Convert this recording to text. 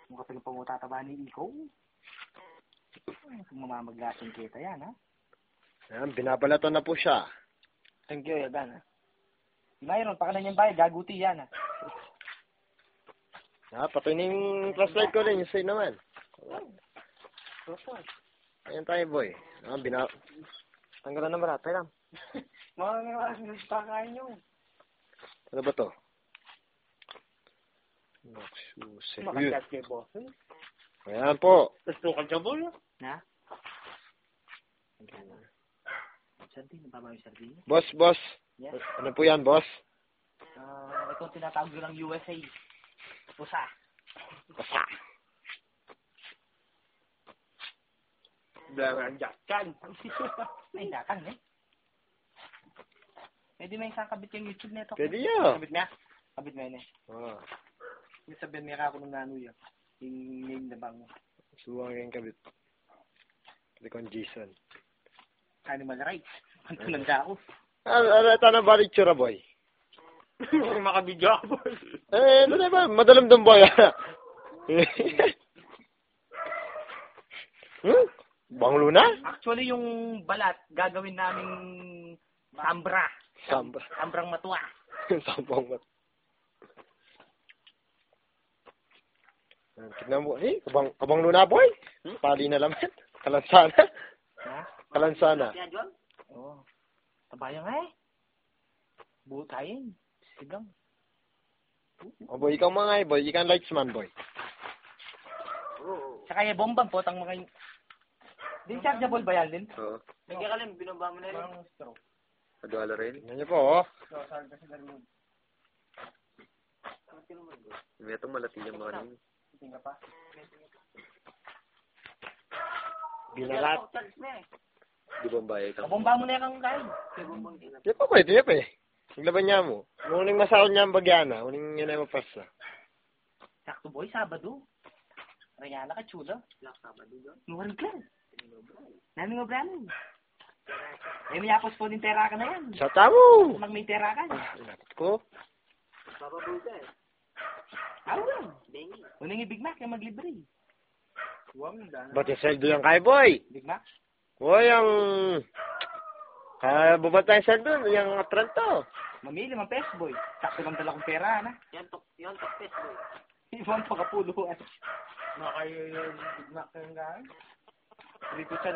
Kung kapag pamutataba ni Ikaw. Kung mamamaglasin kita yan, ha? Ayan, binabalatan na po siya. Thank you, Yagan, ha? Si Myron, pakalan yung bahay, gaguti yan, ha? Patuloy na yung flashlight ko rin, yung sa'yo naman. Ayan tayo, boy. Tanggalan na barat, tayo lang. Mga nga, pakain nyo. Ano ba to? Naksusi. Makagat kay boss. Ayan po. Gusto ka dyan, boy, ha? Sardine, nababa yung sardine? Boss. Yes. Ano po yan, boss? Ito tinatawag yun ng USA. Usa. Blaran Jakan. Ay, Jakan, eh. Pwede may isang kabit yung YouTube nito. Pwede yan. Kabit niya? Kabit mo yun, eh. Yung sabihin niya ako ng nano yun. Yung nabang mo. Suwang yung kabit. Pwede kong Jason. Animal rights. Ang tunanda ako. Ito na ba itsura, boy? Makabidyo ako, boy. Ano na ba? Madalam doon, boy. Banglo na? Actually, yung balat, gagawin naming sambra. Sambrang matuwa. Sambang mat. Tignan mo. Kabanglo na, boy. Pali na laman. Kalansana. Ha? Kalansana. Oo. Tabayan nga, eh. Butayin. Sigang. Boy, ikaw mga boy. Ikaw lightsman, boy. Saka yung bombang po, tang mga... Din chargeable ba yan din? Oo. Nagyan ka lang, binumba mo na rin. Parang straw. Adwala rin. Yan niyo po, oh. May itong malati yung mga rin. Tingnan pa. Binalat. Di bombaye ka. Bomba mo na yung kain. Yan pa, boy. Ito yan pa, eh. Naglaban niya mo. Uning masahol niya ang bagyana. Uning yan ay mapasa. Sakto, boy. Sabado. Rayana ka, chula. Sabado doon. Nuwarin ka. Naming obramin. Eh, may apos po din tera ka na yan. Sa tamo! Mag may tera ka. Inakot ko. Bababoy ka, eh. Awan. Unang Big Mac yung maglibre. Ba't yung sweldo yan kay boy? Big Mac? Boy, ang... Bubat tayo sweldo, yung Atranto. Mamili, mga pesos, boy. Sakto lang dala kong pera, na. Yan, tok pesos, boy. Iwan pa kapuluan. Makayo yung Big Mac yung gano'n. Hindi ko siya,